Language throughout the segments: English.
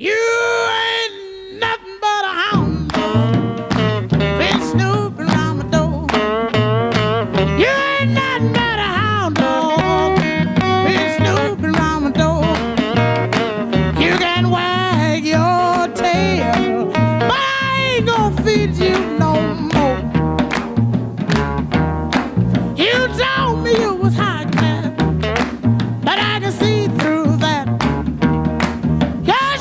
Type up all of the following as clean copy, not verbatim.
You ain't nothing but a hound dog, been snooping around my door. You ain't nothing but a hound dog, been snooping around my door. You can wag your tail, but I ain't gonna feed you no more. You told me you was high class, but I can see through that.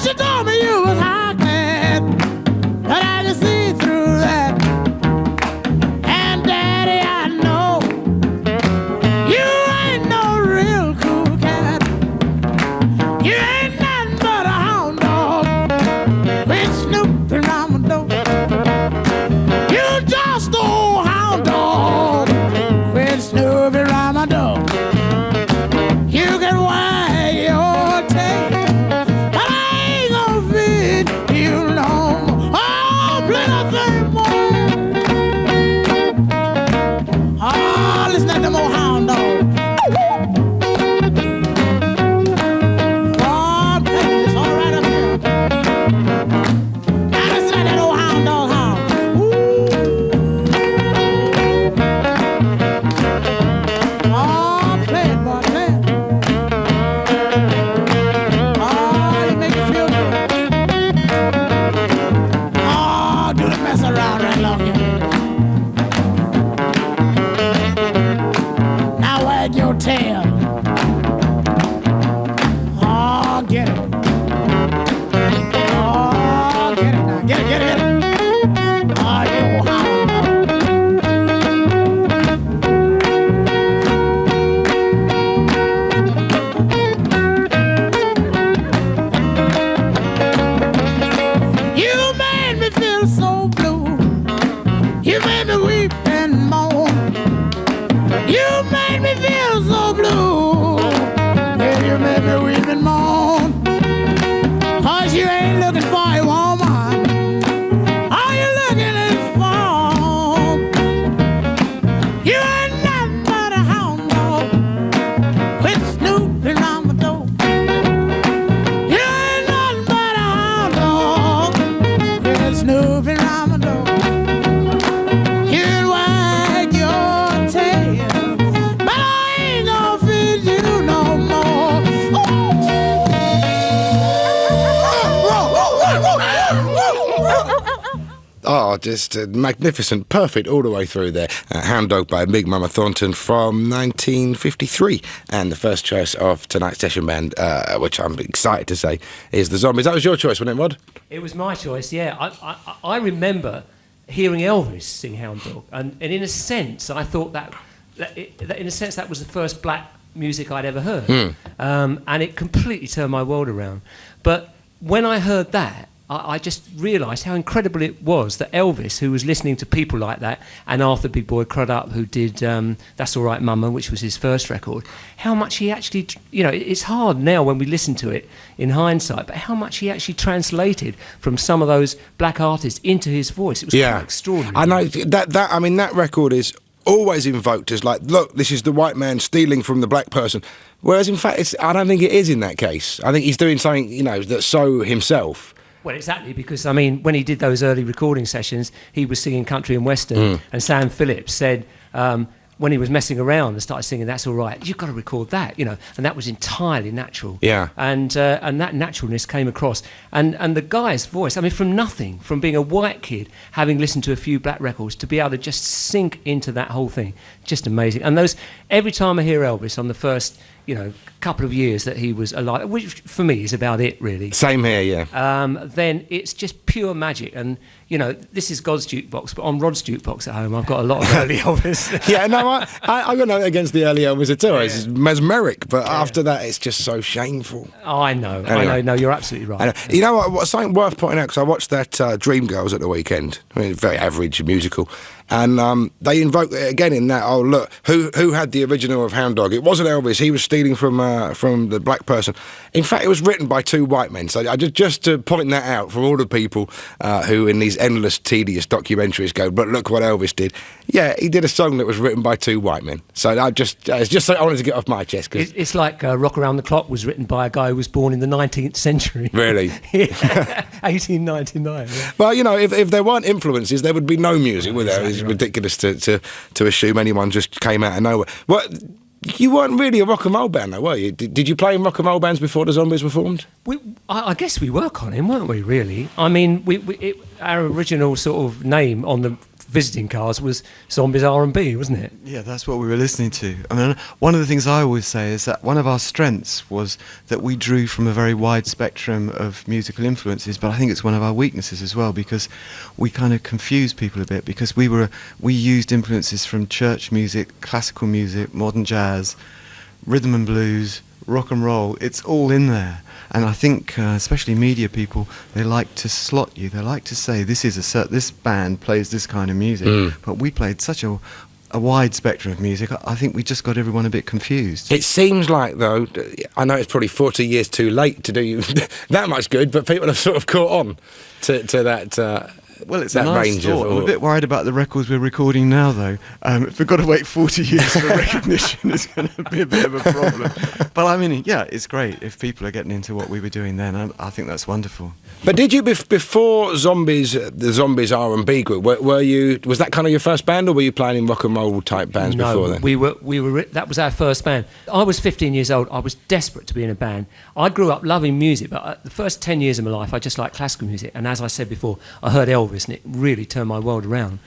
You told me you was high class, but I can see through that. And Daddy, I know you ain't no real cool cat. You ain't nothing but a hound dog, been snooping around my door. You just a old hound dog, been snooping around my door. You can wag your tail, you know, oh, plenty more. Oh, listen to them old hound dogs. Oh, it's all right up here. Now listen to that old hound dog hound. Ooh. Oh, play it, boy, play it. Oh, you make me feel good. Do the mess around right along here. Now wag your tail. Oh, get it. Oh, get it now. Get it, get it, get it. Oh, you hound dog. You made me feel so blue. You made me weep and moan. You made me feel so blue. Yeah, you made me weep and moan. 'Cause you ain't looking for a woman. All you looking is for. You ain't nothing but a hound dog, quit snooping around my door. You ain't nothing but a hound dog, quit snooping around my door. You can wag your tail, but I ain't gonna feed you no more. Oh, just magnificent, perfect all the way through there. Hound Dog by Big Mama Thornton from 1953. And the first choice of tonight's session band, which I'm excited to say, is the Zombies. That was your choice, wasn't it, Rod? It was my choice, yeah. I remember hearing Elvis sing Hound Dog, and in a sense, I thought that was the first black music I'd ever heard. And it completely turned my world around. But when I heard that, I just realised how incredible it was that Elvis, who was listening to people like that, and Arthur Big Boy Crudup, who did That's All Right Mama, which was his first record, how much he actually, you know, it's hard now when we listen to it in hindsight, but how much he actually translated from some of those black artists into his voice. It was quite extraordinary. I know, that record is always invoked as like, look, this is the white man stealing from the black person. Whereas, in fact, I don't think it is in that case. I think he's doing something, you know, that's so himself. Well, exactly, because, I mean, when he did those early recording sessions, he was singing country and western, and Sam Phillips said, when he was messing around and started singing That's All Right, you've got to record that, you know, and that was entirely natural. Yeah. And that naturalness came across. And the guy's voice, I mean, from nothing, from being a white kid, having listened to a few black records, to be able to just sink into that whole thing, just amazing. And every time I hear Elvis on the first, you know, couple of years that he was alive, which for me is about it, really. Same here, yeah. Then it's just pure magic. And, you know, this is God's jukebox, but on Rod's jukebox at home, I've got a lot of early Elvis. Yeah, no, I got nothing against the early Elvis at all. Yeah. It's mesmeric, but after that, it's just so shameful. Oh, I know. Anyway. I know. No, you're absolutely right. You know what? Something worth pointing out, because I watched that Dreamgirls at the weekend. I mean, very average musical. And they invoke it again in that, oh, look, who had the original of Hound Dog? It wasn't Elvis. He was stealing stealing from the black person. In fact, it was written by two white men. So I just to point that out for all the people who in these endless, tedious documentaries go, but look what Elvis did. Yeah, he did a song that was written by two white men. So it's just so I wanted to get off my chest. Cause it's like Rock Around the Clock was written by a guy who was born in the 19th century. Really? 1899. Yeah. Well, you know, if there weren't influences, there would be no music, would there? It's ridiculous to assume anyone just came out of nowhere. Well, you weren't really a rock and roll band, though, were you? Did you play in rock and roll bands before the Zombies were formed? I guess we were Colin, weren't we, really? I mean, our original sort of name on the visiting cards was Zombies R&B, wasn't it? Yeah, that's what we were listening to. I mean, one of the things I always say is that one of our strengths was that we drew from a very wide spectrum of musical influences, but I think it's one of our weaknesses as well, because we kind of confused people a bit, because we used influences from church music, classical music, modern jazz, rhythm and blues, rock and roll. It's all in there. And I think, especially media people, they like to slot you. They like to say this band plays this kind of music. But we played such a wide spectrum of music. I think we just got everyone a bit confused. It seems like, though, I know it's probably 40 years too late to do that much good, but people have sort of caught on to that. Well, it's that a nice range thought. I'm a bit worried about the records we're recording now, though. If we've got to wait 40 years for recognition, it's going to be a bit of a problem. But I mean, yeah, it's great if people are getting into what we were doing then. I think that's wonderful. But did you, before Zombies, the Zombies R&B group, was that kind of your first band, or were you playing in rock and roll type bands before then? We were. That was our first band. I was 15 years old. I was desperate to be in a band. I grew up loving music, but the first 10 years of my life, I just liked classical music. And as I said before, I heard Elvis, and it really turned my world around.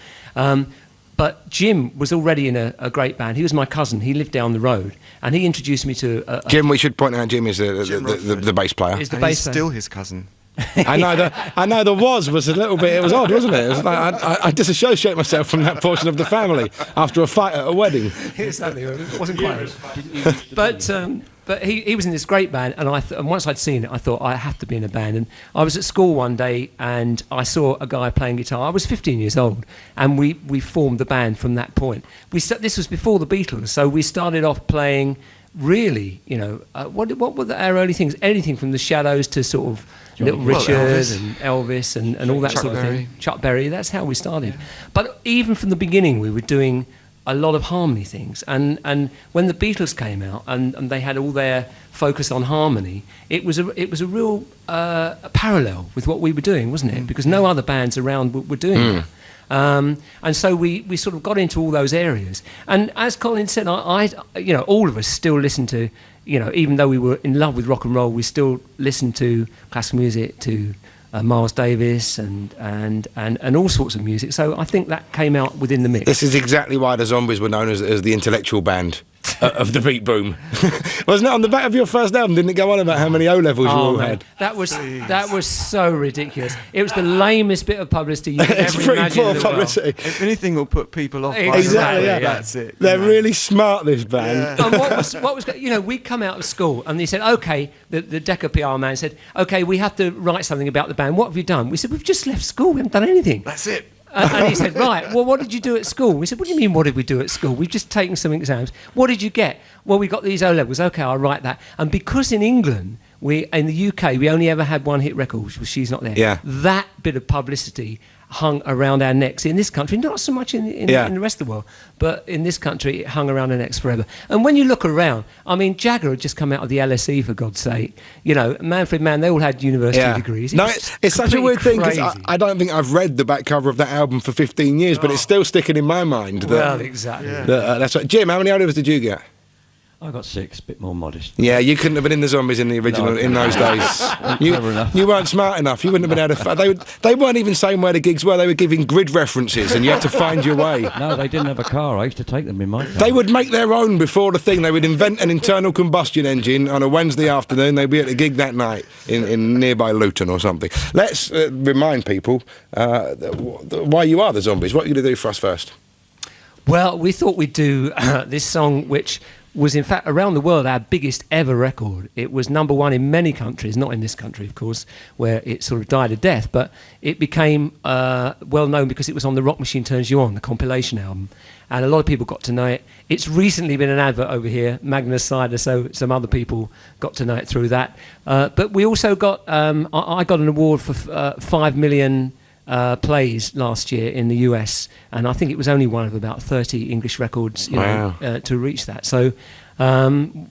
But Jim was already in a great band. He was my cousin. He lived down the road, and he introduced me to Jim. We should point out Jim is the bass player. Is the and bass he's player. still his cousin. I know there was a little bit. It was odd, wasn't it? It was like I disassociate myself from that portion of the family after a fight at a wedding. Exactly, it wasn't quite. But he was in this great band, and and once I'd seen it, I thought I have to be in a band. And I was at school one day, and I saw a guy playing guitar. I was 15 years old, and we formed the band from that point. This was before the Beatles, so we started off playing. Really, what were our early things? Anything from the Shadows to sort of Little Richard and Elvis and all that sort of thing. Chuck Berry, that's how we started. Yeah. But even from the beginning, we were doing a lot of harmony things. And when the Beatles came out and they had all their focus on harmony, it was a real parallel with what we were doing, wasn't it? Because no other bands around were doing that. And so we sort of got into all those areas. And as Colin said, I all of us still listen to, even though we were in love with rock and roll, we still listen to classical music, to Miles Davis and all sorts of music. So I think that came out within the mix. This is exactly why the Zombies were known as the intellectual band of the beat boom. Wasn't it on the back of your first album? Didn't it go on about how many O-levels you all had? That was so ridiculous. It was the lamest bit of publicity you could ever imagine in the world. If anything will put people off, exactly, yeah. That's it. They're really smart, this band. Yeah. And what was we'd come out of school and they said, okay, the Decca PR man said, okay, we have to write something about the band. What have you done? We said, we've just left school. We haven't done anything. That's it. And he said, right, well, what did you do at school? We said, what do you mean, what did we do at school? We've just taken some exams. What did you get? Well, we got these O-levels. OK, I'll write that. And because in England, in the UK, we only ever had one hit record, which was She's Not There. Yeah. That bit of publicity hung around our necks in this country, not so much in the rest of the world, but in this country, it hung around our necks forever. And when you look around, I mean, Jagger had just come out of the LSE, for God's sake. Manfred Mann, they all had university degrees. It's such a weird thing, because I don't think I've read the back cover of that album for 15 years, but it's still sticking in my mind. Exactly. That's right. Jim, how many O-levels did you get? I got 6, a bit more modest. Yeah, you couldn't have been in the Zombies in the original in those days. You weren't smart enough. You wouldn't have been able to. They weren't even saying where the gigs were. They were giving grid references, and you had to find your way. No, they didn't have a car. I used to take them in my car. They would make their own before the thing. They would invent an internal combustion engine on a Wednesday afternoon. They'd be at a gig that night in nearby Luton or something. Let's remind people why you are the Zombies. What are you going to do for us first? Well, we thought we'd do this song, which was in fact around the world our biggest ever record. It was number one in many countries, not in this country, of course, where it sort of died a death, but it became well known because it was on the Rock Machine Turns You On, the compilation album, and a lot of people got to know it. It's recently been an advert over here, Magnus Cider, so some other people got to know it through that. But we also got, I got an award for 5 million plays last year in the US, and I think it was only one of about 30 English records to reach that. So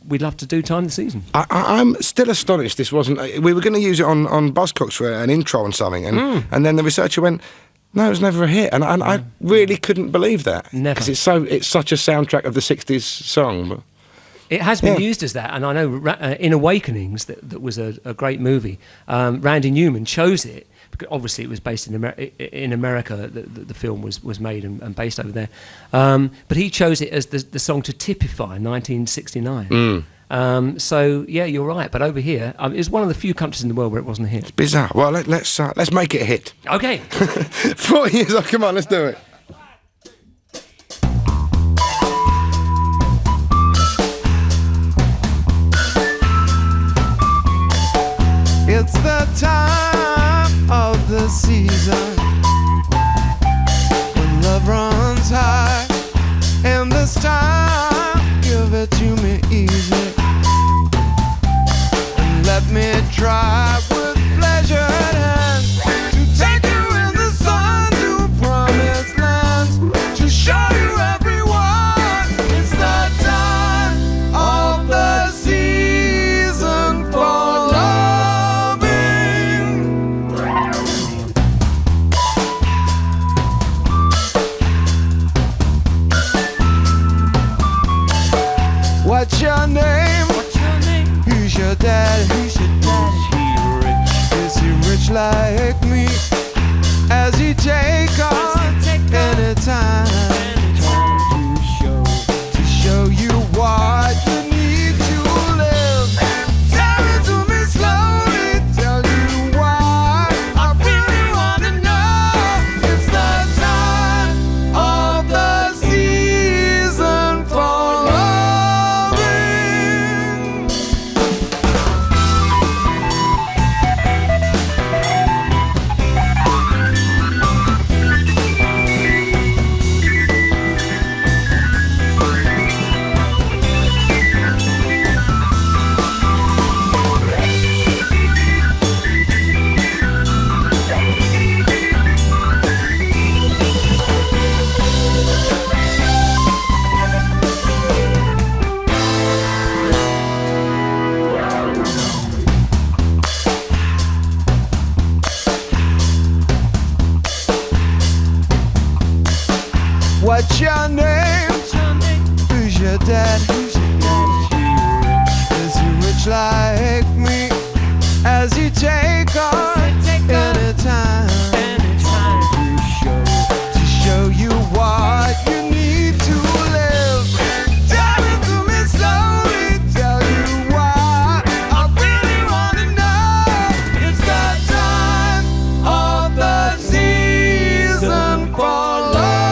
we'd love to do Time of the Season. I'm still astonished this wasn't. We were going to use it on Buzzcocks for an intro and something, and then the researcher went, no, it was never a hit, and I really couldn't believe that. Never. Because it's such a soundtrack of the 60s song. But it has been used as that, and I know in Awakenings, that was a great movie. Randy Newman chose it. Obviously, it was based in America. The film was made and based over there. But he chose it as the song to typify 1969. So yeah, you're right. But over here, it's one of the few countries in the world where it wasn't a hit. It's bizarre. Well, let's make it a hit. Okay. 4 years. Oh, come on, let's do it. It's the time of the season when love runs high, and this time give it to me easy and let me try with pleasure at hand to take you in the sun to promised lands, to show you everyone it's the time of the season for What's your name? Who's your dad? Is he rich like me? Has he take on any time to show you what you need to live? Tell it to me slowly, tell you why I really wanna know. It's the time of the season for What's your name? Who's your dad? Is he rich like me? Has he take on any time to show you what you need to live? Tell it to me slowly, tell you why I really wanna know. It's the time of the season for love.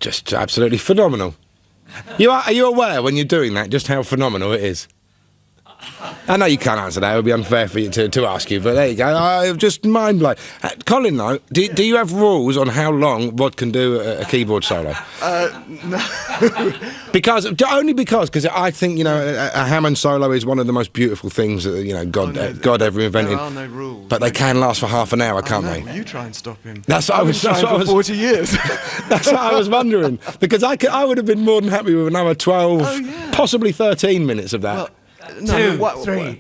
Just absolutely phenomenal. Are you aware when you're doing that just how phenomenal it is? I know you can't answer that. It would be unfair for you to ask you, but there you go. Just mind blowing. Colin, though, do you have rules on how long Rod can do a keyboard solo? No. because I think a Hammond solo is one of the most beautiful things that God ever invented. There are no rules, but they can last for half an hour, can't they? Well, you try and stop him. That's what I was. That's what I was 40 years. That's what I was wondering, because I would have been more than happy with another 12, possibly 13 minutes of that. Well, Two, three.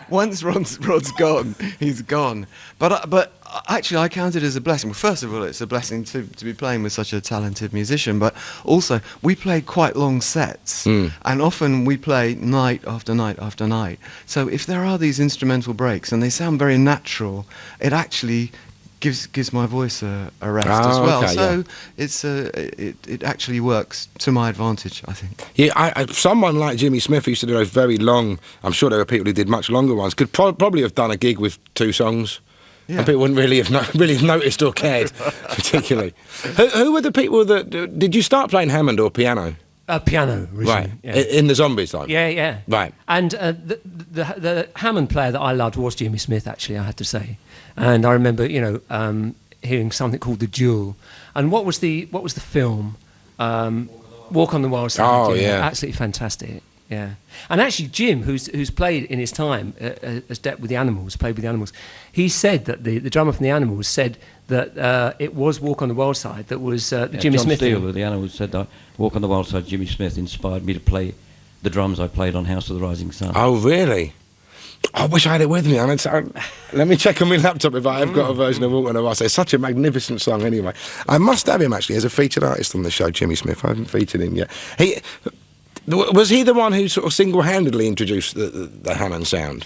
Once Rod's gone, he's gone. But actually, I count it as a blessing. Well, first of all, it's a blessing to be playing with such a talented musician. But also, we played quite long sets, and often we play night after night after night. So if there are these instrumental breaks and they sound very natural, it actually gives my voice a rest as well. Okay, so it actually works to my advantage, I think. Yeah, someone like Jimmy Smith, who used to do those very long, I'm sure there were people who did much longer ones, could probably have done a gig with 2 songs. Yeah. And people wouldn't really have noticed or cared, particularly. Who were the people that... Did you start playing Hammond or piano? Piano, originally. Right, yeah. In the Zombies time? Yeah. Right. And the Hammond player that I loved was Jimmy Smith, actually, I had to say. And I remember, hearing something called The Duel. And what was the film? Walk on the Wild Side. Oh, yeah. Absolutely fantastic. Yeah. And actually, Jim, who's played in his time as played with the Animals, he said that the drummer from the Animals said that it was Walk on the Wild Side that was Jimmy John Smith. Steele of the Animals said that Walk on the Wild Side, Jimmy Smith inspired me to play the drums I played on House of the Rising Sun. Oh, really? I wish I had it with me. Let me check on my laptop if I have got a version of Walk on the Wild Side. It's such a magnificent song anyway. I must have him, actually, as a featured artist on the show, Jimmy Smith. I haven't featured him yet. Was he the one who sort of single-handedly introduced the Hammond sound?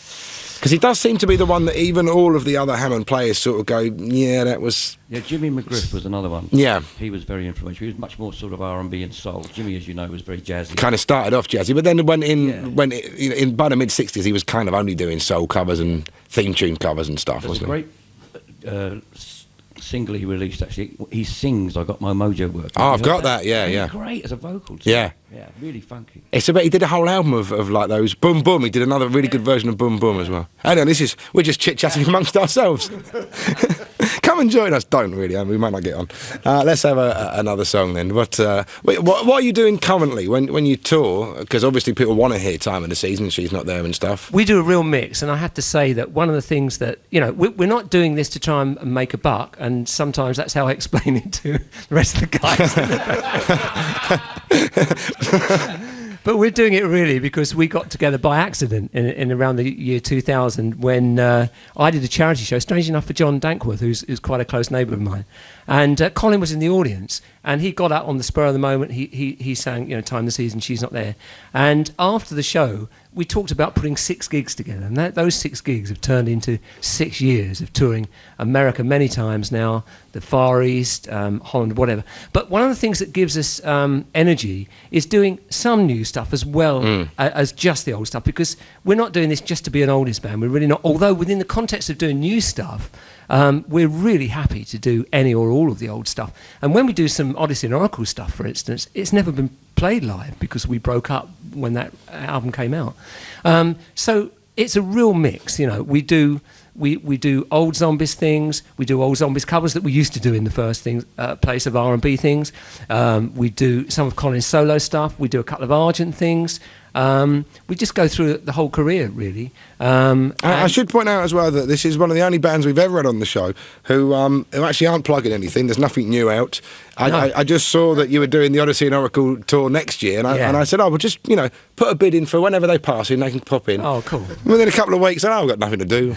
Because he does seem to be the one that even all of the other Hammond players sort of go, yeah, that was... Yeah, Jimmy McGriff was another one. Yeah. He was very influential. He was much more sort of R&B and soul. Jimmy, as you know, was very jazzy. Kind of started off jazzy, but then by the mid-60s, he was kind of only doing soul covers and theme tune covers and stuff, There's wasn't a great single he released, actually. He sings I Got My Mojo Working. Oh, I've got that, yeah. Great as a vocal. Yeah. Yeah, really funky. It's about he did a whole album of like those Boom Boom. He did another really good version of Boom Boom as well. Hang on, we're just chit-chatting amongst ourselves. Come and join us. Don't really, we might not get on. Let's have another song then. What are you doing currently when you tour? Because obviously people want to hear Time of the Season. She's not there and stuff. We do a real mix, and I have to say that one of the things that, we're not doing this to try and make a buck, and sometimes that's how I explain it to the rest of the guys. But we're doing it really because we got together by accident in around the year 2000 when I did a charity show, strange enough for John Dankworth, who's quite a close neighbour of mine. And Colin was in the audience, and he got out on the spur of the moment. He sang, Time of the Season, She's Not There. And after the show, we talked about putting 6 gigs together. And those 6 gigs have turned into 6 years of touring America many times now, the Far East, Holland, whatever. But one of the things that gives us energy is doing some new stuff as well as just the old stuff, because we're not doing this just to be an oldies band. We're really not. Although within the context of doing new stuff, we're really happy to do any or all of the old stuff. And when we do some Odyssey and Oracle stuff, for instance, it's never been played live because we broke up when that album came out. So it's a real mix. We do old Zombies things. We do old Zombies covers that we used to do in the first place of R&B things. We do some of Colin's solo stuff. We do a couple of Argent things. We just go through the whole career, really. I should point out as well that this is one of the only bands we've ever had on the show who actually aren't plugging anything. There's nothing new out. I just saw that you were doing the Odyssey and Oracle tour next year, and I said, we'll just put a bid in for whenever they pass in, they can pop in. Oh, cool. Within a couple of weeks, I've got nothing to do.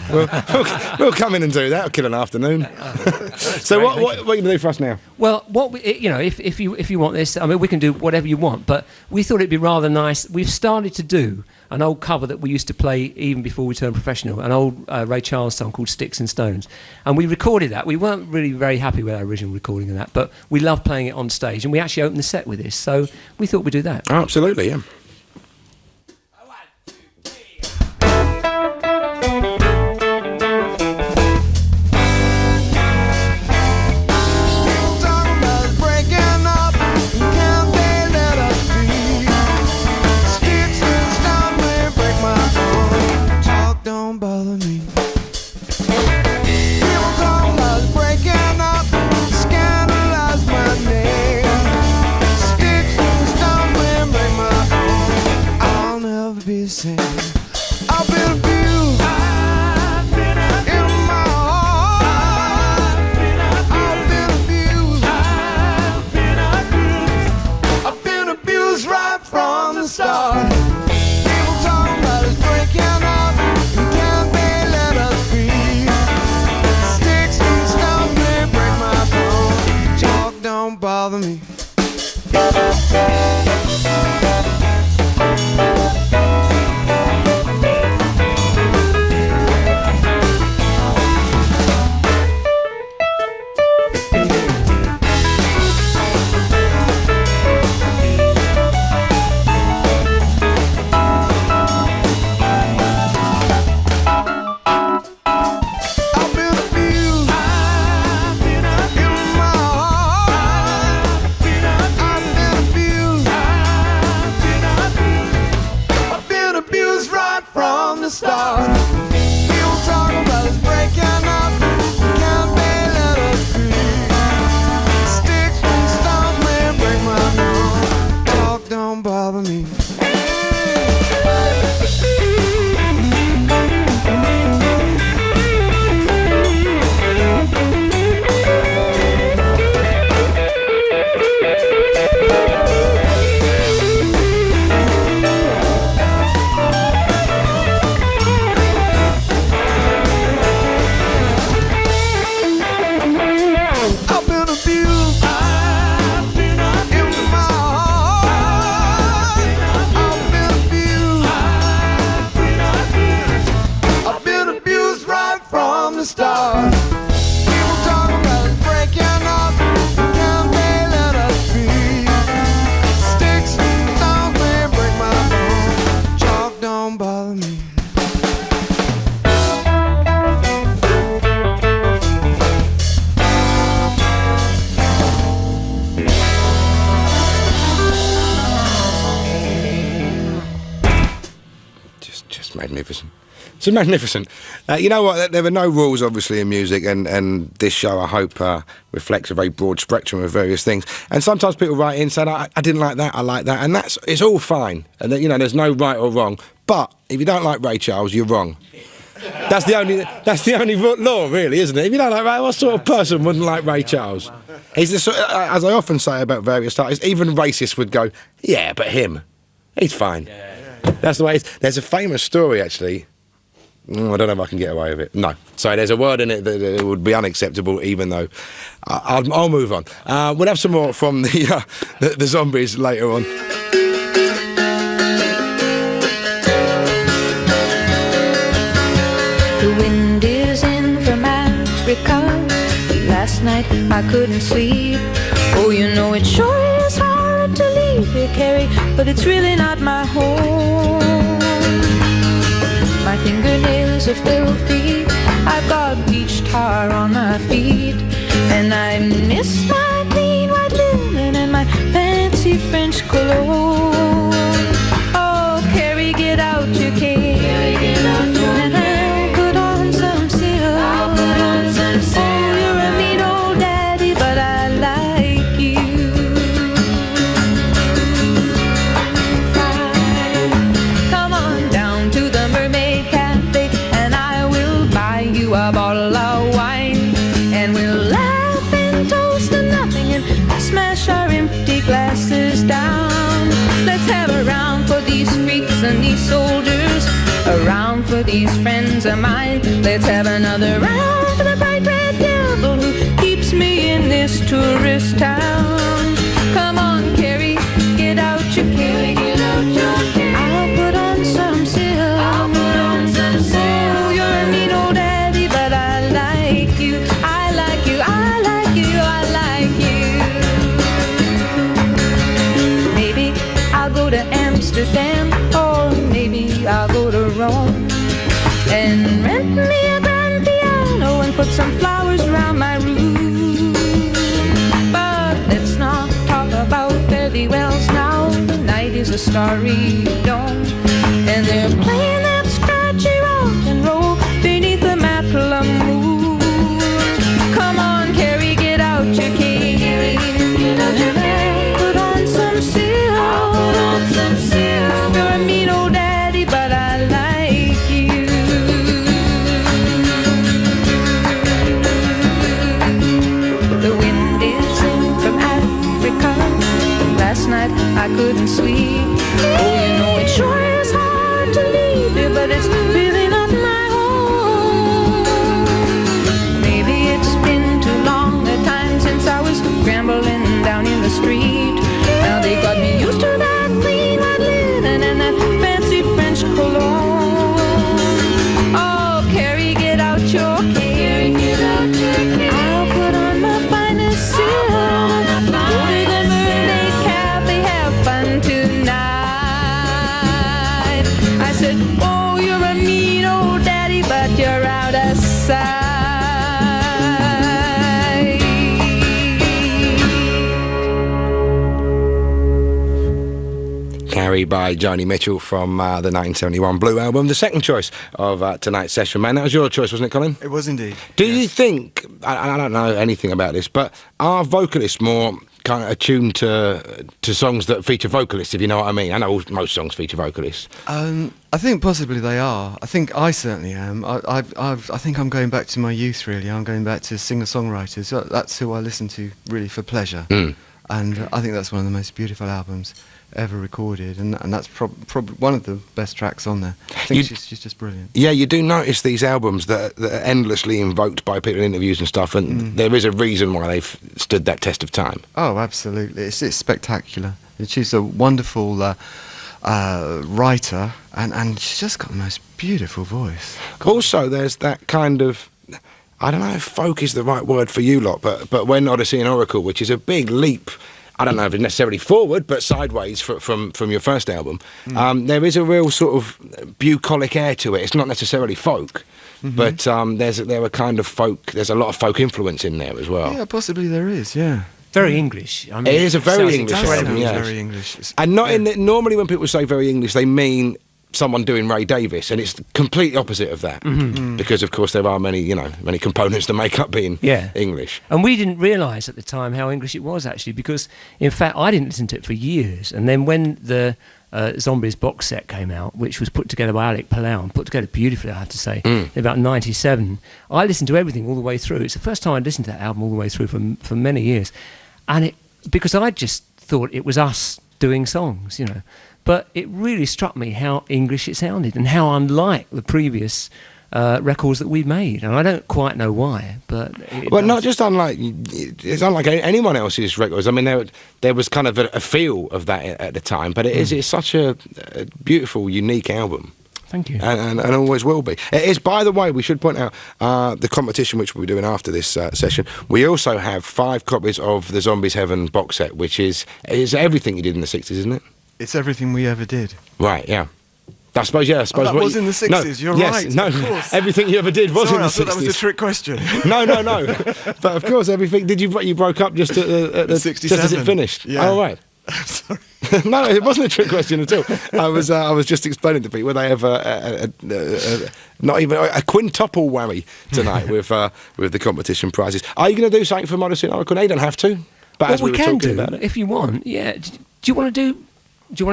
We'll come in and do that. We'll kill an afternoon. So what are you going to do for us now? Well, if you want this, we can do whatever you want. But we thought it'd be rather nice. We've started to do an old cover that we used to play even before we turned professional, an old Ray Charles song called Sticks and Stones. And we recorded that. We weren't really very happy with our original recording of that, but we love playing it on stage, and we actually opened the set with this. So we thought we'd do that. Oh, absolutely, yeah. the bees sing. I've been abused in my heart. I've been abused. I've been abused right from the start. People talking about us breaking up, and can't they let us be? Sticks and stones may break my bone. Talk don't bother me. Magnificent. It's magnificent. You know what? There are no rules, obviously, in music, and this show, I hope, reflects a very broad spectrum of various things. And sometimes people write in saying, I didn't like that, I like that, and it's all fine. And you know, there's no right or wrong. But if you don't like Ray Charles, you're wrong. That's the only law, really, isn't it? If you don't like Ray, what sort of person wouldn't like Ray Charles? He's the sort, as I often say about various artists, even racists would go, yeah, but him, he's fine. That's the way it is. There's a famous story, actually. I don't know if I can get away with it. No. Sorry, there's a word in it that would be unacceptable, even though... I'll move on. We'll have some more from the Zombies later on. The wind is in from Africa. Last night I couldn't sleep. Oh, you know it sure is hard to leave here, Carrie, but it's really not my home. My fingernails are filthy, I've got bleached tar on my feet, and I miss my clean white linen and my fancy French cologne. Oh, Carrie, get out your cane, and I'll put on some silk. Oh, you're a mean old daddy, but I like you. Come on down to the Mermaid Cafe, and I will buy you a bottle of wine, and we'll laugh and toast to nothing and smash our empty glasses down. Let's have a round for these freaks and these soldiers, a round for these friends of mine. Let's have another round for the bright red devil who keeps me in this tourist town. Come on, Carrie, get out your cane. I'll put on some silk. Oh, you're a mean old daddy, but I like you. I like you, I like you, I like you. Maybe I'll go to Amsterdam, or maybe I'll go to Rome, and rent me a grand piano and put some flowers around my room. But let's not talk about fairy wells now. The night is a starry dawn, and they're playing that scratchy rock and roll beneath the Matla moon. Come on, Carrie, get out your cane. Put on some silk. You're a mean old daddy, and sweet. Oh, you know it sure is hard to leave you, but it's really not my home. Maybe it's been too long a time since I was scrambling down in the street. Now they got me used to that clean white linen and that fancy French cologne. Oh, Carrie, get out your cake. I'll put on my finest silk. Go to the Mermaid Cafe, have fun tonight. I said, oh, you're a mean old daddy, but you're out of sight. Carrie by Joni Mitchell from the 1971 Blue album, the second choice of tonight's session, man. That was your choice, wasn't it, Colin? It was indeed. Do you think, I don't know anything about this, but are vocalists more kind of attuned to songs that feature vocalists, if you know what I mean? I know most songs feature vocalists. I think possibly they are. I think I certainly am. I think I'm going back to my youth, really. I'm going back to singer-songwriters. That's who I listen to, really, for pleasure. Mm. And I think that's one of the most beautiful albums ever recorded, and that's probably one of the best tracks on there. I think she's just brilliant. Yeah, you do notice these albums that are endlessly invoked by people in interviews and stuff, and there is a reason why they've stood that test of time. Oh, absolutely. It's spectacular. She's a wonderful writer, and she's just got the most beautiful voice. Also, there's that kind of, I don't know if folk is the right word for you lot, but when Odyssey and Oracle, which is a big leap, I don't know if it's necessarily forward, but sideways from your first album, there is a real sort of bucolic air to it. It's not necessarily folk, but there are kind of folk. There's a lot of folk influence in there as well. Yeah, possibly there is. Yeah. Very English. I mean, It is a very sounds English incredible. album, yes. Very English. And not in the, normally when people say very English, they mean someone doing Ray Davis, and it's the complete opposite of that. Because of course there are many components to make up being English. And we didn't realise at the time how English it was, actually, because in fact I didn't listen to it for years, and then when the Zombies box set came out, which was put together by Alec Palau, and put together beautifully, I have to say, in about 97, I listened to everything all the way through. It's the first time I'd listened to that album all the way through for many years, and because I just thought it was us doing songs, you know. But it really struck me how English it sounded and how unlike the previous records that we've made. And I don't quite know why, but... Well, not just unlike... It's unlike anyone else's records. I mean, there was kind of a feel of that at the time, but it's such a beautiful, unique album. Thank you. And always will be. It is, by the way, we should point out the competition which we'll be doing after this session. We also have 5 copies of the Zombies Heaven box set, which is everything you did in the 60s, isn't it? It's everything we ever did. Right, yeah. I suppose, yeah. That was in the 60s, you're right. No, of course. Everything you ever did was in the 60s. I thought that was a trick question. No. But of course, everything... Did you broke up just at the 67. just as it finished? Yeah. Oh, right. Sorry. No, it wasn't a trick question at all. I was just explaining to people they have not even a quintuple whammy tonight with the competition prizes. Are you going to do something for Odyssey and Oracle? No, you don't have to. But Well, as we we were can talking do about it, if you want. Yeah. Do you want to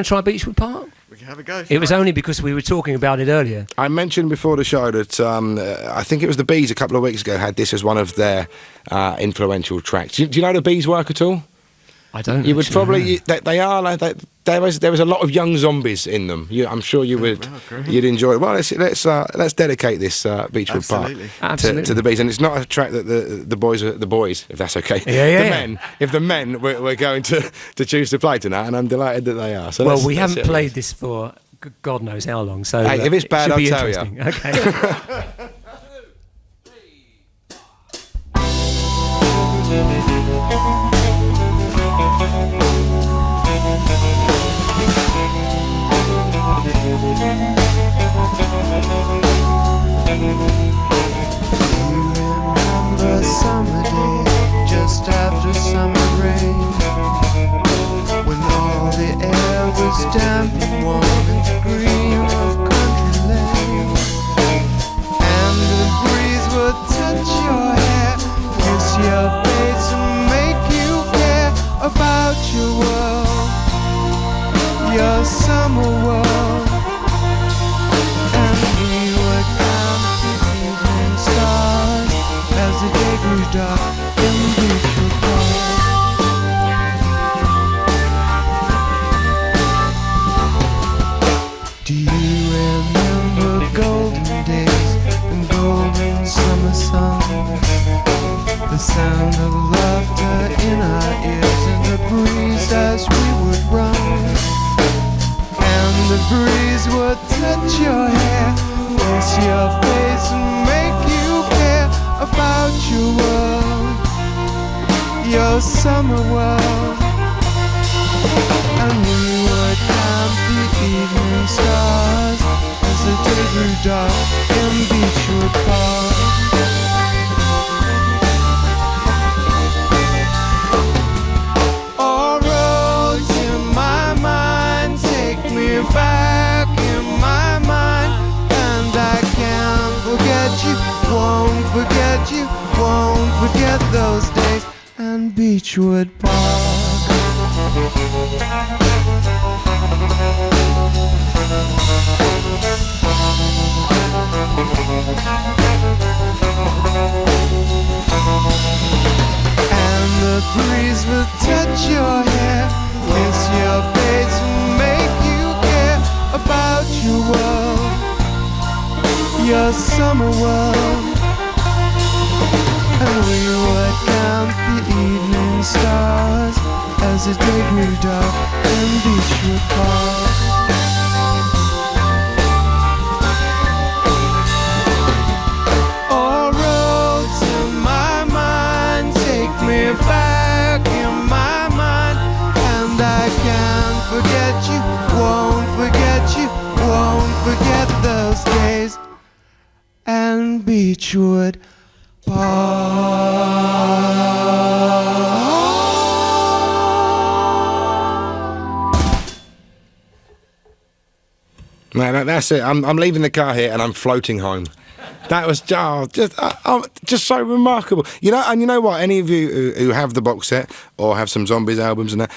try Beechwood Park? We can have a go. It was only because we were talking about it earlier. I mentioned before the show that I think it was the Bees a couple of weeks ago had this as one of their influential tracks. Do you know the Bees work at all? I don't. You would actually probably know. they are like that. There was a lot of young zombies in them. I'm sure you would you'd enjoy it. Well, let's dedicate this Beechwood Park to the Bees, and it's not a track that the boys if that's okay. If the men we're going to choose to play tonight, and I'm delighted that they are. So well, we haven't played this for God knows how long. So hey, if it's bad, I'll tell you. Okay. Remember a summer day just after summer rain, when all the air was damp and warm and the green of country lane, and the breeze would touch your hair, kiss your face and make you care about your world, your summer world. And we would count the evening stars as the day grew dark in Beechwood Park. breeze would touch your hair, kiss your face and make you care about your world, your summer world. And we would count the evening stars as the day grew dark in Beechwood Park. All roads in my mind take me back in my mind, and I can't forget you, won't forget you, won't forget those days and Beechwood Park. And the breeze will touch your hair, kiss your face and make you care about your world, your summer world. And we would count the evening stars as the day grew dark in Beechwood Park. All roads in my mind take me back in my mind, and I can't forget you, won't forget you, won't forget those days and Beechwood Man, that's it. I'm leaving the car here and I'm floating home. That was just so remarkable. You know, and you know what? Any of you who have the box set or have some Zombies albums and that,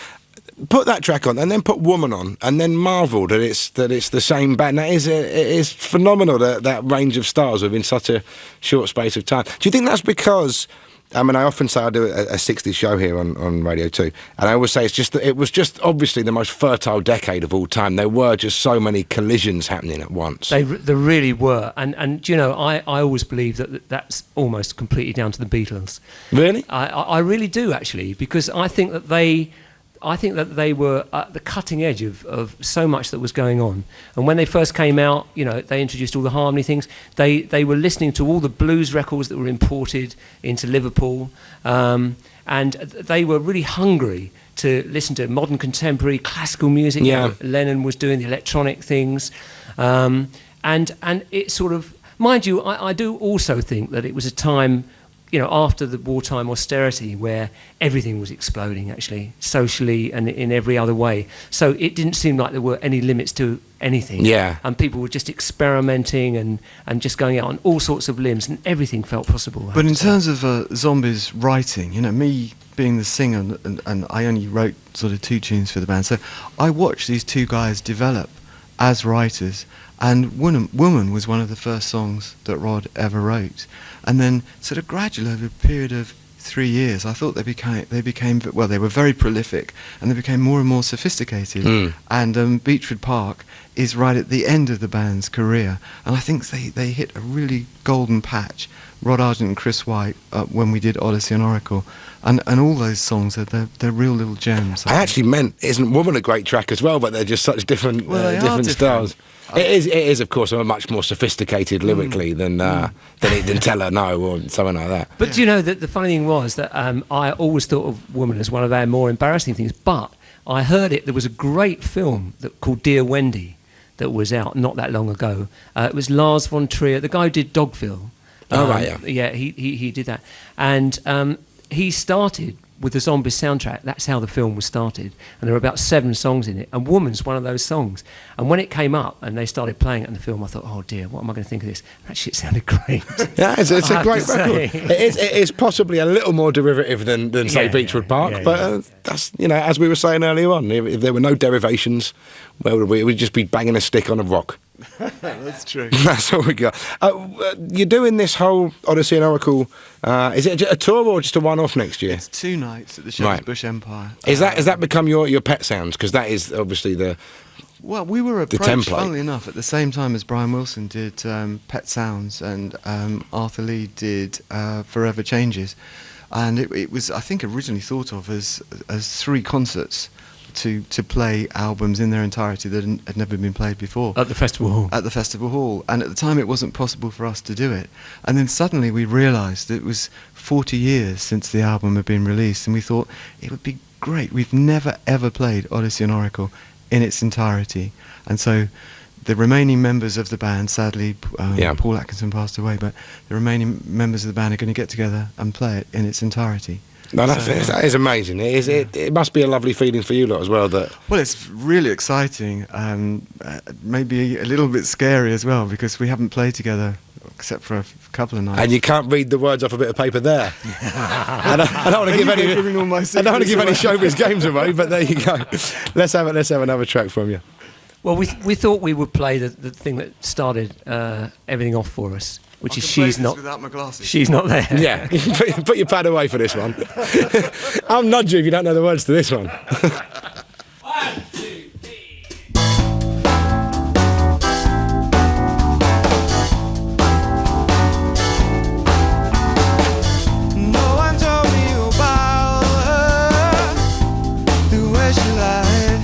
put that track on and then put Woman on and then marvel that it's the same band. It is phenomenal that range of stars within such a short space of time. Do you think that's because, I mean, I often say I do a 60s show here on Radio 2, and I always say it was just obviously the most fertile decade of all time. There were just so many collisions happening at once. There really were, and you know, I always believe that's almost completely down to the Beatles. Really? I really do, actually, because I think that they were at the cutting edge of so much that was going on. And when they first came out, you know, they introduced all the harmony things. They were listening to all the blues records that were imported into Liverpool, and they were really hungry to listen to modern contemporary classical music. Yeah. You know, Lennon was doing the electronic things, and it sort of, mind you, I do also think that it was a time, you know, after the wartime austerity, where everything was exploding, actually, socially and in every other way. So it didn't seem like there were any limits to anything. Yeah. And people were just experimenting and just going out on all sorts of limbs, and everything felt possible. But in terms of Zombies writing, you know, me being the singer, and I only wrote sort of 2 tunes for the band, so I watched these 2 guys develop as writers. And Woman was one of the first songs that Rod ever wrote. And then sort of gradually over a period of 3 years, I thought they became well, they were very prolific, and they became more and more sophisticated. And Beechwood Park is right at the end of the band's career. And I think they hit a really golden patch, Rod Argent and Chris White, when we did Odyssey and Oracle. And all those songs, they're real little gems. I actually meant, isn't Woman a great track as well, but they're just such different styles. It is, of course, a much more sophisticated lyrically than Tell Her No or something like that. But you know, the funny thing was that I always thought of Woman as one of our more embarrassing things, but I heard there was a great film called Dear Wendy that was out not that long ago. It was Lars von Trier, the guy who did Dogville. Oh, right, yeah. Yeah, he did that. And he started with the Zombies soundtrack. That's how the film was started. And there were about 7 songs in it. And Woman's one of those songs. And when it came up and they started playing it in the film, I thought, oh dear, what am I going to think of this? That shit sounded great. Yeah, it's a great record. It is possibly a little more derivative than say, Beechwood Park. But that's, you know, as we were saying earlier on, if there were no derivations, where would we? We'd just be banging a stick on a rock. That's true. That's all we got. You're doing this whole Odyssey and Oracle. Is it a tour or just a one-off next year? It's 2 nights at the Shepherd's Bush Empire. Has that become your pet sounds? Because that is obviously the... Well, we were approached, template. funnily enough, at the same time as Brian Wilson did Pet Sounds, and Arthur Lee did Forever Changes. And it was, I think, originally thought of as 3 concerts, to play albums in their entirety that had never been played before. At the festival hall. At the festival hall. And at the time it wasn't possible for us to do it. And then suddenly we realised that it was 40 years since the album had been released, and we thought it would be great. We've never ever played Odyssey and Oracle in its entirety. And so the remaining members of the band, sadly, Paul Atkinson passed away, but the remaining members of the band are going to get together and play it in its entirety. No, that is amazing. It must be a lovely feeling for you lot as well. Well, it's really exciting, maybe a little bit scary as well, because we haven't played together except for a couple of nights. And you can't read the words off a bit of paper there. I don't want to give any showbiz games away, but there you go. Let's have another track from you. Well, we thought we would play the thing that started everything off for us, which is She's Not. Without my glasses. She's Not There. Yeah, put your pad away for this one. I'll nudge you if you don't know the words to this one. 1, 2, 3. No one told me about her, the way she lied.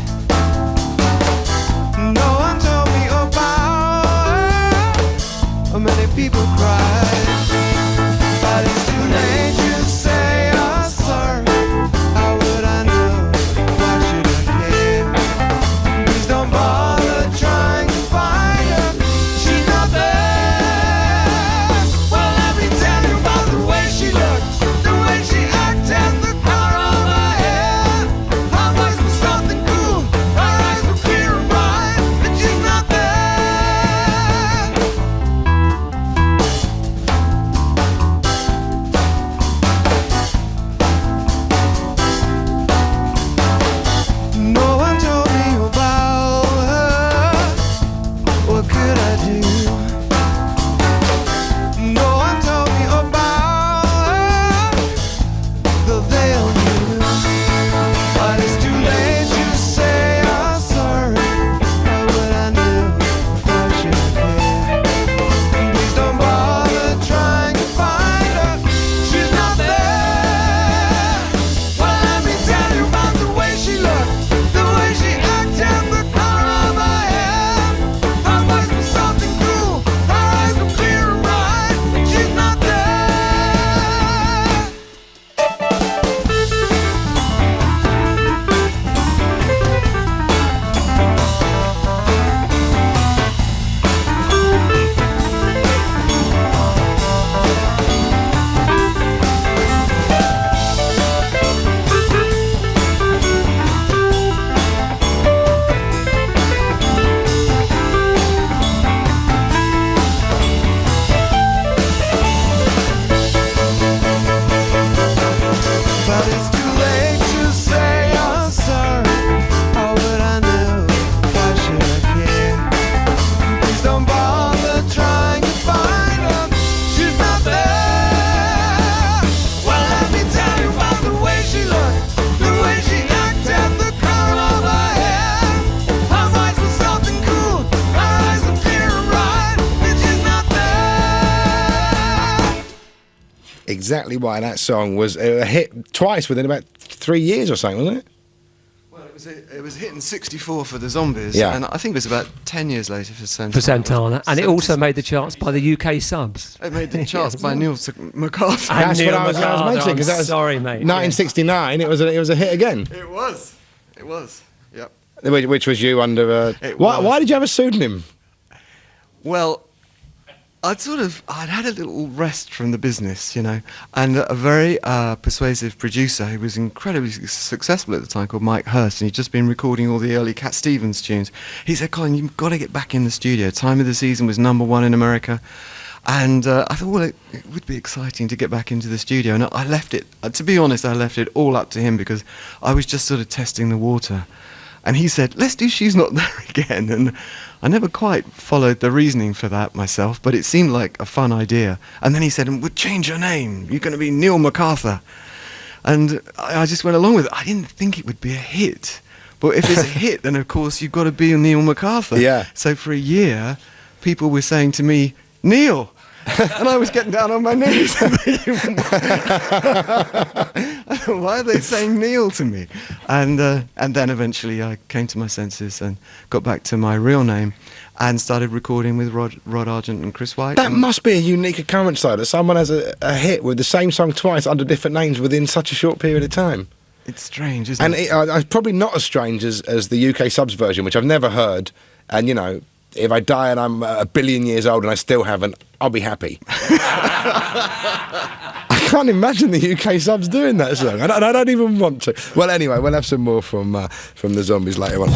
No one told me about her, how many people cried. But it's too late to say I'm sorry. How would I know? Why should I care? Please don't bother trying to find her. She's not there. Well, let me tell you about the way she looked, the way she acted, the color of her hair. Her voice was something cool, her eyes were clear and bright, and she's not there. No one told me about her. What could I do? No one told me about her, though they all knew. But it's too late to say I'm sorry. How would I know? Why should I care? Please don't bother trying to find her. She's not there. Well, let me tell you about the way she looked, the way she acted, the color of her hair. Her voice was something cool, her eyes were clear and bright, and she's not there. But it's too late to say I'm sorry. How would I know? Why should I care? Please don't bother trying to find her. She's not there. Well, let me tell you about the way she looked, the way she acted, the color of her hair. Her voice was something cool, her eyes were clear and bright, and she's not there. Exactly why that song was a hit twice within about 3 years or something, wasn't it? Well, it was a hit in '64 for the Zombies, Yeah. and I think it was about 10 years later for Santana. For Santana. And it also 70s. made the charts by the UK subs. It made the charts by Neil McCarthy. And That's Neil what I was McCarthy, mentioning, because that was sorry, mate. 1969. It was a hit again, It was. Yep. which was you under. It Why was. did you have a pseudonym? Well, I'd had a little rest from the business, and a very persuasive producer who was incredibly successful at the time called Mike Hurst, and he'd just been recording all the early Cat Stevens tunes. He said, Colin, you've got to get back in the studio. Time of the Season was #1 in America. And I thought, well, it would be exciting to get back into the studio. And I left it, to be honest, I left it all up to him because I was just sort of testing the water. And he said, let's do She's Not There again. And I never quite followed the reasoning for that myself, but it seemed like a fun idea. And then he said, and we'll change your name. You're going to be Neil MacArthur. And I just went along with it. I didn't think it would be a hit. But if it's a hit, then of course you've got to be Neil MacArthur. Yeah. So for a year, people were saying to me, Neil. And I was getting down on my knees. I why are they saying Neil to me? And then eventually I came to my senses and got back to my real name and started recording with Rod Argent and Chris White. That must be a unique occurrence, though, that someone has a hit with the same song twice under different names within such a short period of time. It's strange, isn't it? And it's probably not as strange as the UK subs version, which I've never heard. And, you know, if I die and I'm a billion years old and I still haven't, I'll be happy. I can't imagine the UK subs doing that song. I don't even want to. Well, anyway, we'll have some more from the Zombies later on. I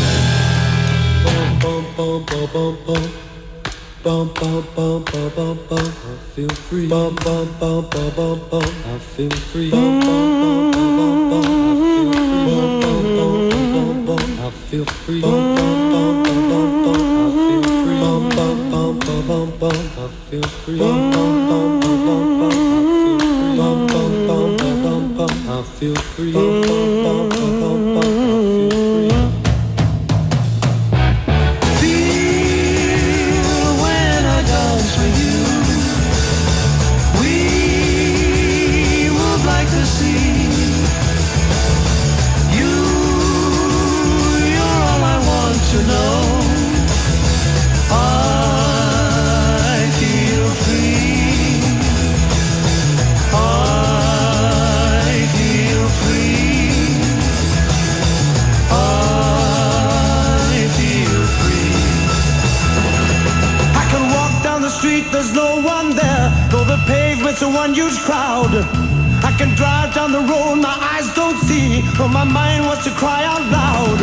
feel free. I feel free. I feel free. There's no one there, though the pavement's a one-huge crowd. I can drive down the road, my eyes don't see, but my mind wants to cry out loud.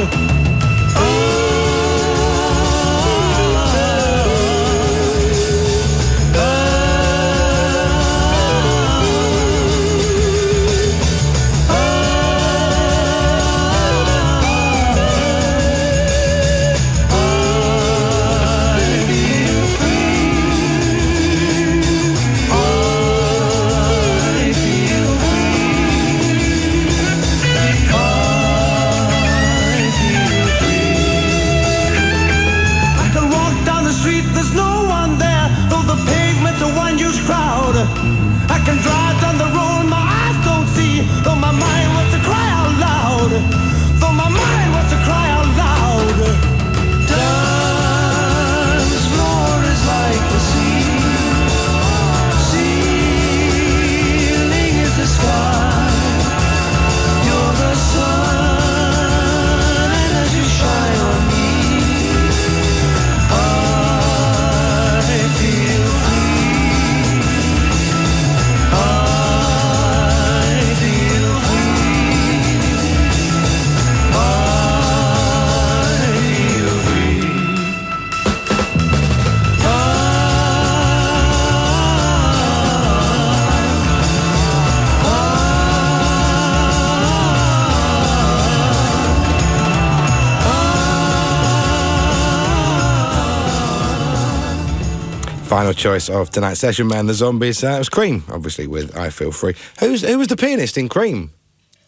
I can drive down the road, my eyes don't see, though my mind wants to cry out loud. Though my mind wants to cry out loud. Dance floor is like the sea. Ceiling is the sky. You're the sun, and as you shine on me, I feel Final choice of tonight's session, man. The Zombies. It was Cream, obviously, with I Feel Free. Who was the pianist in Cream?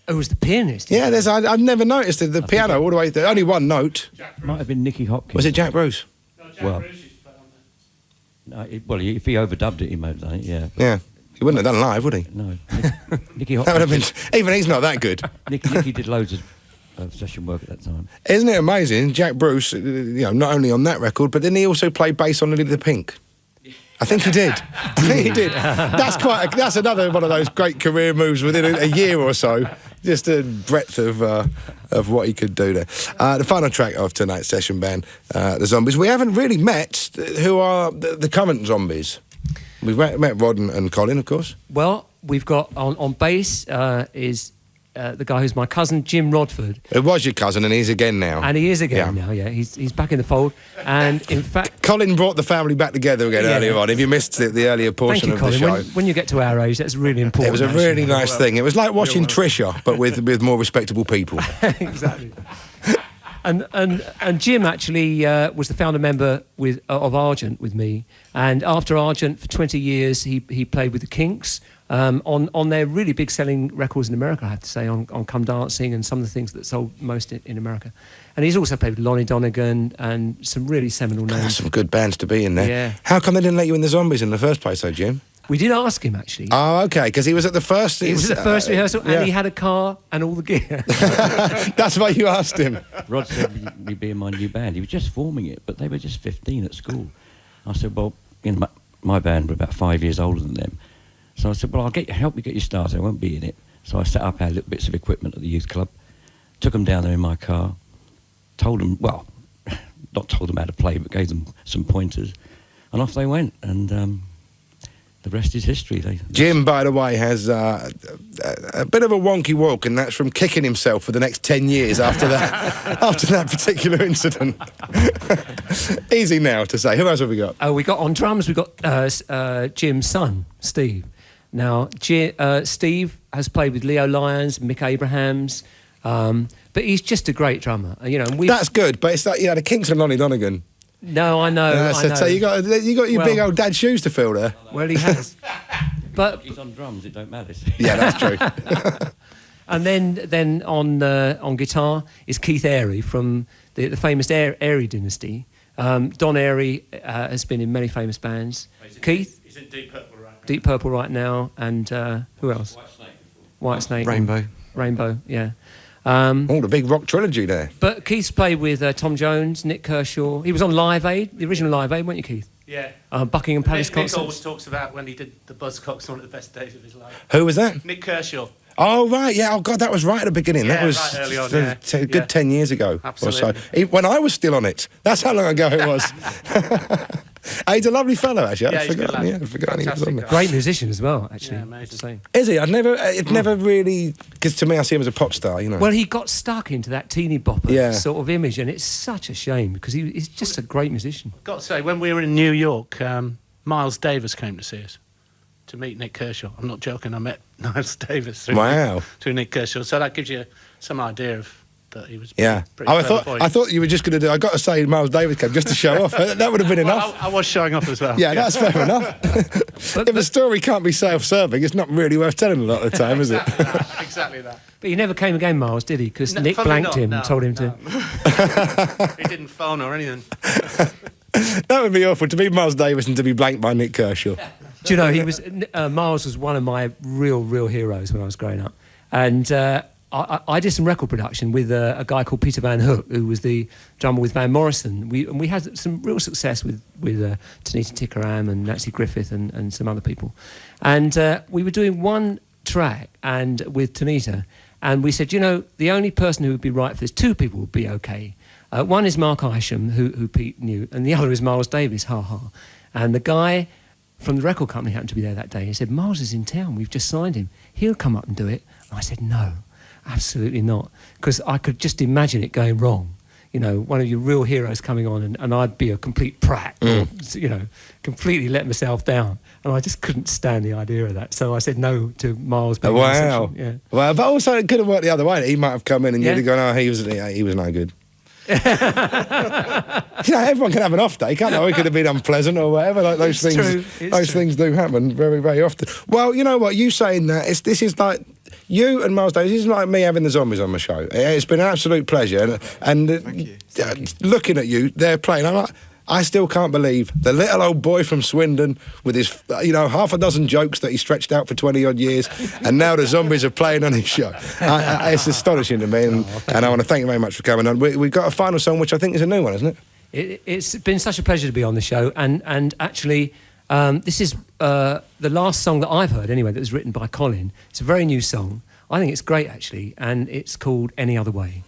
Who was the pianist? Yeah, I've never noticed the piano all the way through. Only one note. Might have been Nicky Hopkins. Was it Jack Bruce? No, Jack Bruce used to play on that. Well, if he overdubbed it, he might have done it, yeah. Yeah. He wouldn't have done live, would he? No. Nicky Hopkins. That would have been... Even he's not that good. Nicky did loads of session work at that time. Isn't it amazing? Jack Bruce, not only on that record, but then he also played bass on Lily the Pink. I think he did. That's another one of those great career moves within a year or so. Just a breadth of what he could do there. The final track of tonight's session band, the Zombies. We haven't really met who are the current Zombies. We've met Rod and Colin, of course. Well, we've got on bass is the guy who's my cousin, Jim Rodford. It was your cousin, and he's again now. And he is again now, yeah. He's back in the fold. And in fact... Colin brought the family back together again earlier on. If you missed the earlier portion Colin. The show. When you get to our age, that's really important. It was a really nice thing. It was like watching Trisha, but with more respectable people. Exactly. And Jim actually was the founder member of Argent with me. And after Argent, for 20 years, he played with the Kinks on their really big selling records in America, I have to say, on Come Dancing and some of the things that sold most in America. And he's also played with Lonnie Donegan and some really seminal names. Some good bands to be in there. Yeah. How come they didn't let you in the Zombies in the first place, though, Jim? We did ask him, actually. Oh, okay, because he was at the first... He was at the first rehearsal, yeah. and he had a car and all the gear. That's why you asked him. Rod said he'd be in my new band. He was just forming it, but they were just 15 at school. I said, well, you know, my band were about 5 years older than them. So I said, well, help you get you started. I won't be in it. So I set up our little bits of equipment at the youth club, took them down there in my car, told them, well, not told them how to play, but gave them some pointers, and off they went. And the rest is history. Jim, by the way, has a bit of a wonky walk, and that's from kicking himself for the next 10 years after that particular incident. Easy now to say. Who else have we got? We got on drums, we got Jim's son, Steve. Now, Steve has played with Leo Lyons, Mick Abrahams, but he's just a great drummer. You know, that's good, but it's like, you know, the Kinks and Lonnie Donegan. No, I know. So you got your big old dad shoes to fill there. Well, he has. But he's on drums. It don't matter. Yeah, that's true. And then on guitar is Keith Airy from the famous Airy dynasty. Don Airy has been in many famous bands. Keith. He's in Deep Purple right now. Deep Purple right now, and who else? White Snake. Rainbow. Yeah. The big rock trilogy there. But Keith's played with Tom Jones, Nick Kershaw. He was on Live Aid, the original Live Aid, weren't you, Keith? Yeah. Buckingham Palace Nick concert. always talks about when he did the Buzzcocks, one of the best days of his life. Who was that? Nick Kershaw. Oh, right, yeah. Oh, God, that was right at the beginning. Yeah, that was right early on, a good 10 years ago. Absolutely. Or so. When I was still on it. That's how long ago it was. He's a lovely fellow, actually. Yeah, he's a good lad. I'd forgotten he was on there. Great musician as well, actually. Yeah, amazing. Is he? It never really... Because to me, I see him as a pop star, you know. Well, he got stuck into that teeny bopper sort of image, and it's such a shame, because he's just a great musician. I've got to say, when we were in New York, Miles Davis came to see us to meet Nick Kershaw. I'm not joking, I met Miles Davis through Nick Kershaw. So that gives you some idea of that he was pretty I thought you were just going to do... I got to say Miles Davis came just to show off. That would have been enough. I was showing off as well. Yeah, that's fair enough. If a story can't be self-serving, it's not really worth telling a lot of the time, is it? Exactly that. But he never came again, Miles, did he? Because Nick blanked him and told him to... He didn't phone or anything. That would be awful, to be Miles Davis and to be blanked by Nick Kershaw. Do you know, Miles was one of my real heroes when I was growing up. And I did some record production with a guy called Peter Van Hook, who was the drummer with Van Morrison. We had some real success with Tanita Tikaram and Nancy Griffith and some other people. And we were doing one track and with Tanita, and we said, you know, the only person who would be right for this, two people would be okay. One is Mark Isham, who Pete knew, and the other is Miles Davis, ha. And the guy from the record company happened to be there that day. He said, Miles is in town, we've just signed him. He'll come up and do it. And I said, no, absolutely not. Because I could just imagine it going wrong. You know, one of your real heroes coming on and I'd be a complete prat, or, you know, completely let myself down. And I just couldn't stand the idea of that. So I said no to Miles being wow. Yeah. Well, but also it could have worked the other way. He might have come in and you'd have gone, oh, he was no good. You know, everyone can have an off day, can't they? It could have been unpleasant or whatever. Like those things do happen very, very often. Well, you know what? You saying that this is like you and Miles Davis. This is like me having the Zombies on my show. It's been an absolute pleasure, and looking at you, they're playing. I still can't believe the little old boy from Swindon with his, half a dozen jokes that he stretched out for 20 odd years, and now the Zombies are playing on his show. It's astonishing to me, and I want to thank you very much for coming on. We've got a final song, which I think is a new one, isn't it? It's been such a pleasure to be on the show, and actually, this is the last song that I've heard, anyway, that was written by Colin. It's a very new song. I think it's great, actually, and it's called Any Other Way.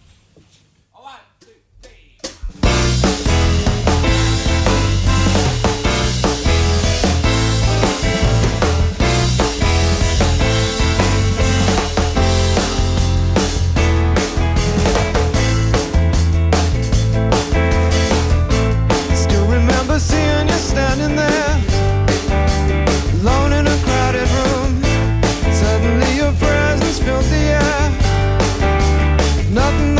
Seeing you standing there, alone in a crowded room. Suddenly your presence filled the air. Nothing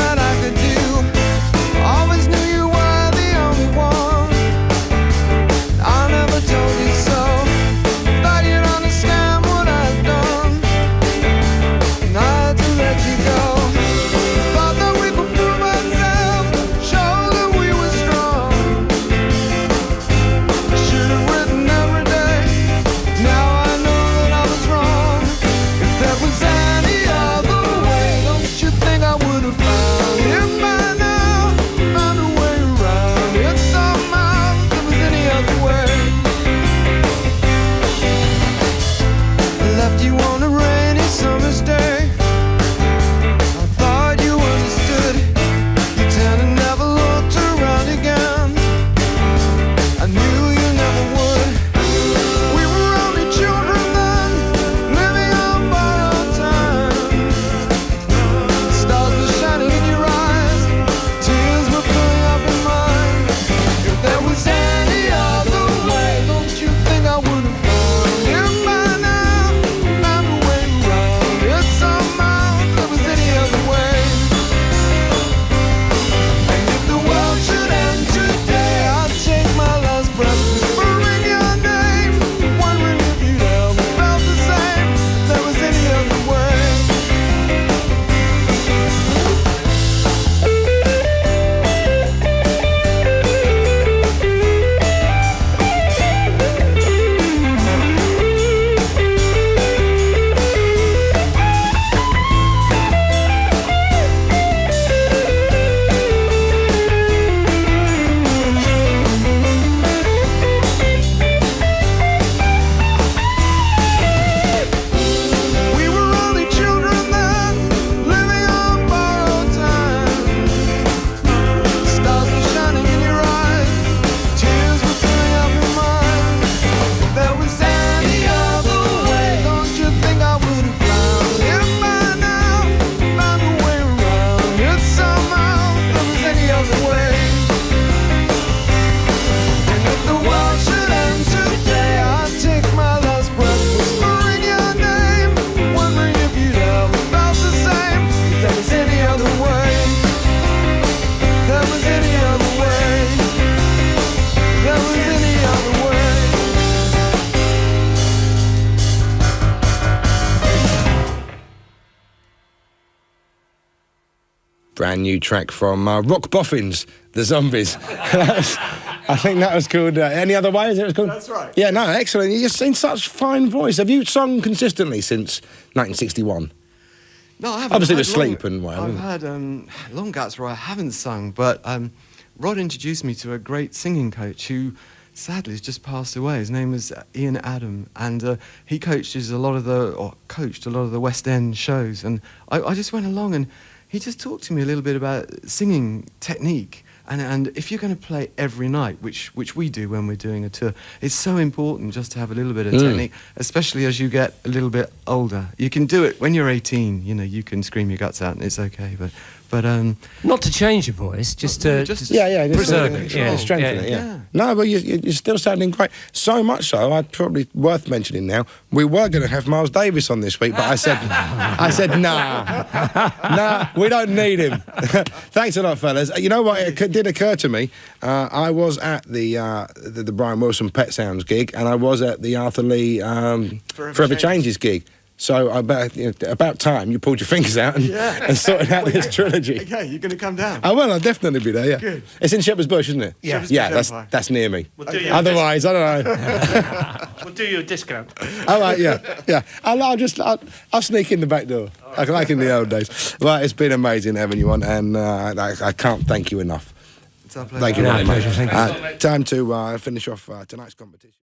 brand new track from Rock Boffins, The Zombies. I think that was called Any Other Way, is it was called? That's right. Yeah, no, excellent. You've seen such fine voice. Have you sung consistently since 1961? No, I haven't. Obviously I've with had sleep long- and whatever. I've had long gaps where I haven't sung, but Rod introduced me to a great singing coach who sadly has just passed away. His name was Ian Adam, and he coached a lot of the West End shows. And I just went along, and he just talked to me a little bit about singing technique. And if you're going to play every night, which we do when we're doing a tour, it's so important just to have a little bit of technique, especially as you get a little bit older. You can do it when you're 18. You know, you can scream your guts out and it's okay. But not to change your voice, just to Just preserve it. Yeah, strengthen it. yeah. Yeah. No, but you're still sounding great. So much so, I'd probably worth mentioning now. We were going to have Miles Davis on this week, but I said nah, we don't need him. Thanks a lot, fellas. You know what? It did occur to me. I was at the Brian Wilson Pet Sounds gig, and I was at the Arthur Lee Forever Changes gig. So about time you pulled your fingers out and sorted out this trilogy. Okay, you're going to come down. Oh, well, I'll definitely be there, yeah. Good. It's in Shepherd's Bush, isn't it? Yeah. That's near me. We'll do you Otherwise, I don't know. We'll do you a discount. All right, yeah. I'll sneak in the back door, like in the old days. Well, it's been amazing having you on, and I can't thank you enough. It's our pleasure. Thank you very much. Pleasure, thank you. Time to finish off tonight's competition.